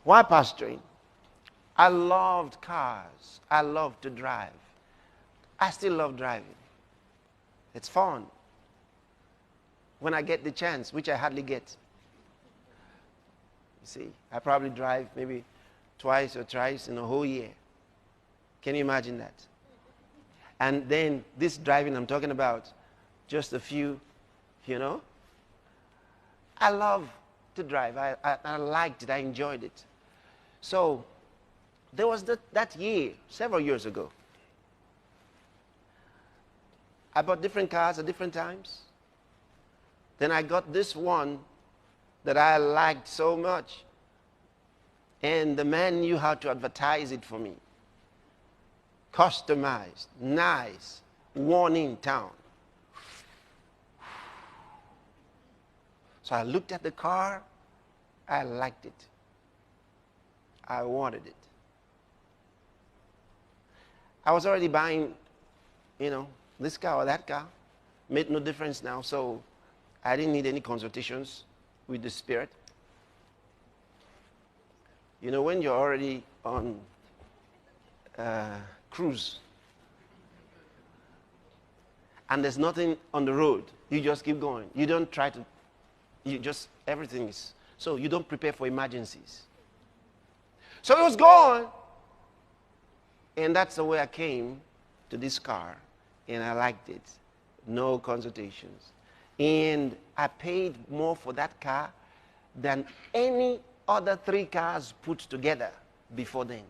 While pastoring, I loved cars. I loved to drive. I still love driving. It's fun. When I get the chance, which I hardly get. You see, I probably drive maybe twice or thrice in a whole year. Can you imagine that? And then this driving I'm talking about, just a few, you know. I love to drive. I liked it. I enjoyed it. So there was that year, several years ago. I bought different cars at different times. Then I got this one that I liked so much. And the man knew how to advertise it for me. Customized, nice, one in town. So I looked at the car. I liked it. I wanted it. I was already buying, this car or that car. Made no difference now. So I didn't need any consultations with the Spirit. When you're already on cruise and there's nothing on the road, you just keep going. You don't try to, everything is, so you don't prepare for emergencies. So it was gone. And that's the way I came to this car. And I liked it. No consultations. And I paid more for that car than any other 3 cars put together before then.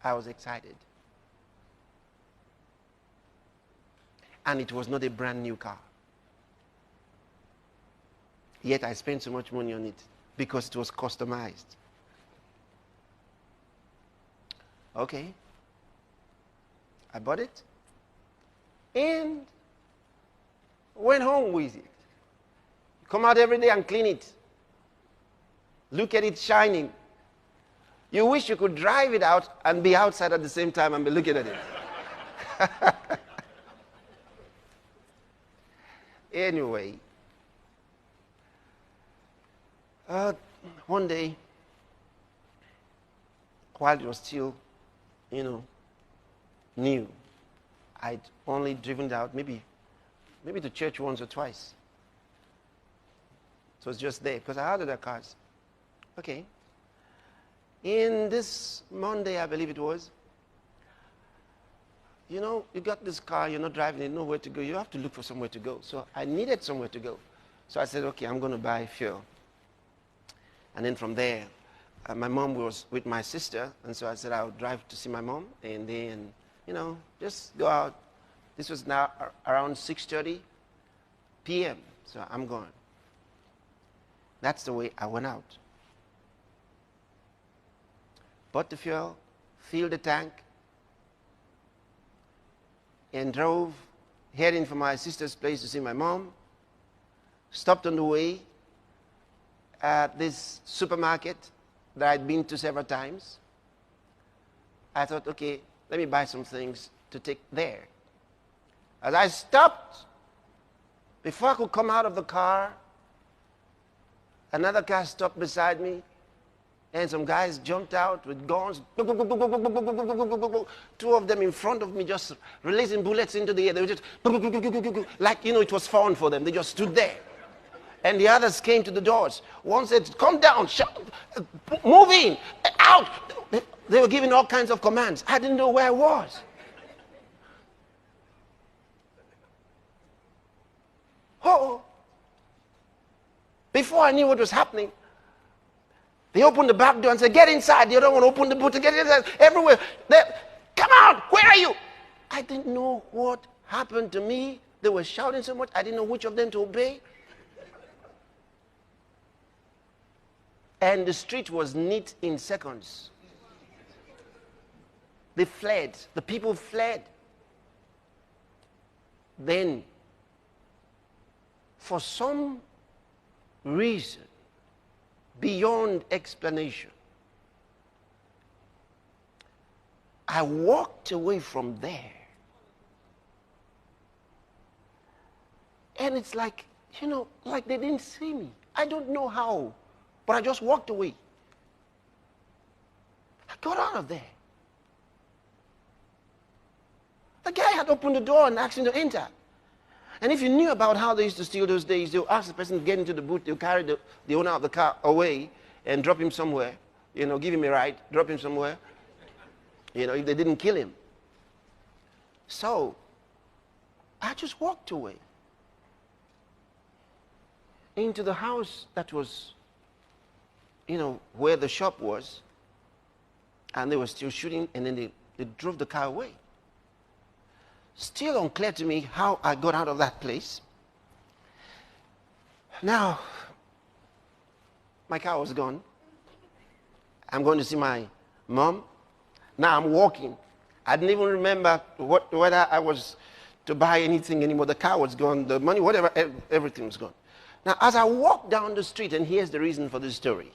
I was excited. And it was not a brand new car. Yet I spent so much money on it because it was customized. Okay. I bought it and went home with it. Come out every day and clean it. Look at it shining. You wish you could drive it out and be outside at the same time and be looking at it. Anyway, one day, while it was still, new, I'd only driven it out maybe to church once or twice. So it's just there because I had other cars. Okay. In this Monday, I believe it was, you got this car, you're not driving it, nowhere to go. You have to look for somewhere to go. So I needed somewhere to go. So I said, okay, I'm going to buy fuel. And then from there, my mom was with my sister, and so I said I'll drive to see my mom, and then, just go out. This was now around 6:30 p.m., so I'm going. That's the way I went out. Bought the fuel, filled the tank, and drove, heading for my sister's place to see my mom. Stopped on the way at this supermarket that I'd been to several times. I thought, okay, let me buy some things to take there. As I stopped, before I could come out of the car, another car stopped beside me, and some guys jumped out with guns. 2 of them in front of me just releasing bullets into the air. They were just like, it was fun for them. They just stood there. And the others came to the doors. One said, come down, move in, out. They were giving all kinds of commands. I didn't know where I was. Oh. Before I knew what was happening, they opened the back door and said, get inside. The other one opened the boot to get inside. Everywhere. Come out. Where are you? I didn't know what happened to me. They were shouting so much. I didn't know which of them to obey. And the street was neat in seconds. They fled. The people fled. Then, for some reason, beyond explanation, I walked away from there. And it's like, like they didn't see me. I don't know how, but I just walked away. got out of there. The guy had opened the door and asked him to enter. And if you knew about how they used to steal those days, they'll ask the person to get into the boot, they'll carry the owner of the car away and drop him somewhere. You know, give him a ride, drop him somewhere. You know, if they didn't kill him. So, I just walked away into the house that was, you know, where the shop was. And they were still shooting, and then they drove the car away. Still unclear to me how I got out of that place. Now, my car was gone. I'm going to see my mom. Now I'm walking. I didn't even remember whether I was to buy anything anymore. The car was gone, the money, whatever, everything was gone. Now, as I walk down the street, and here's the reason for this story.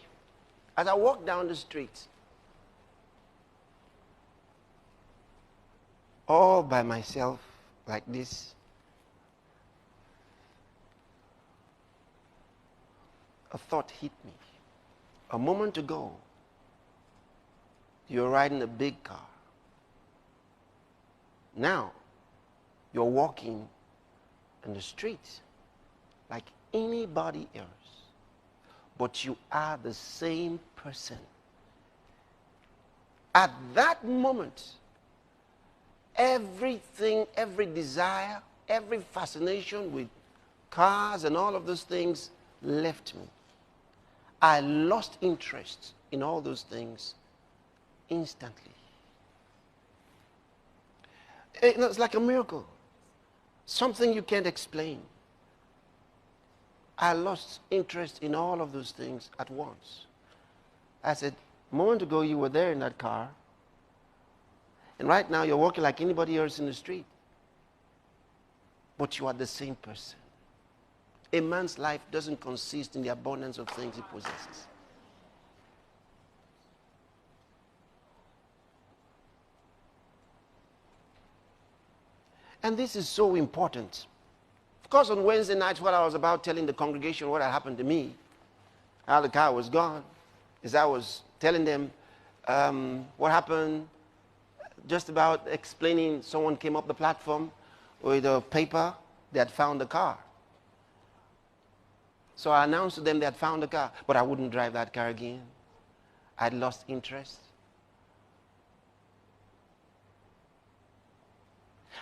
As I walk down the street, all by myself, like this, a thought hit me. A moment ago, you're riding a big car. Now, you're walking in the streets like anybody else. But you are the same person. At that moment, everything, every desire, every fascination with cars and all of those things left me. I lost interest in all those things instantly. It's like a miracle. Something you can't explain. I lost interest in all of those things at once. I said, a moment ago you were there in that car, and right now you're walking like anybody else in the street. But you are the same person. A man's life doesn't consist in the abundance of things he possesses. And this is so important. Of course, on Wednesday nights, what I was about telling the congregation what had happened to me, how the car was gone, is I was telling them what happened, just about explaining. Someone came up the platform with a paper, they had found the car. So I announced to them they had found the car, but I wouldn't drive that car again. I'd lost interest.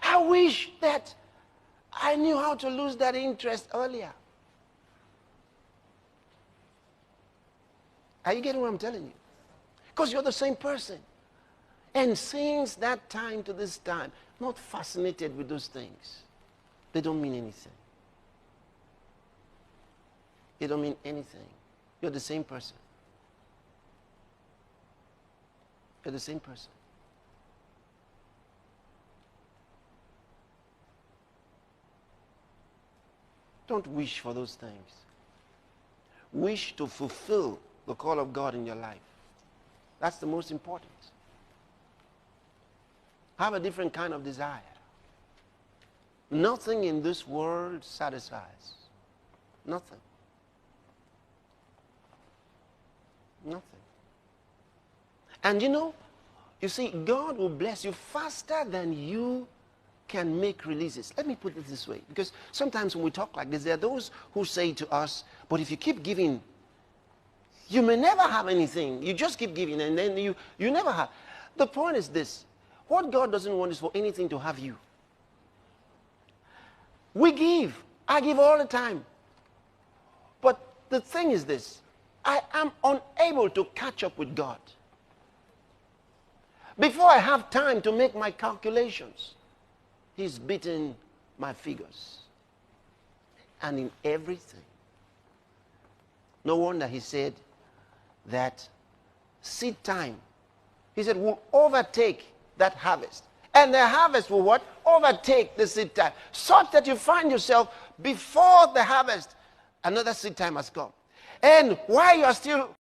I wish that I knew how to lose that interest earlier. Are you getting what I'm telling you? Because you're the same person. And since that time to this time, not fascinated with those things. They don't mean anything. They don't mean anything. You're the same person. You're the same person. Don't wish for those things. Wish to fulfill the call of God in your life. That's the most important. Have a different kind of desire. Nothing in this world satisfies. Nothing. Nothing. And you see, God will bless you faster than you can make releases. Let me put it this way, because sometimes when we talk like this, there are those who say to us, but if you keep giving, you may never have anything. You just keep giving, and then you never have. The point is this: what God doesn't want is for anything to have you. We give. I give all the time. But the thing is this: I am unable to catch up with God. Before I have time to make my calculations, He's beaten my figures. And in everything. No wonder He said that seed time, He said, will overtake that harvest. And the harvest will what? Overtake the seed time. Such that you find yourself before the harvest, another seed time has come. And while you are still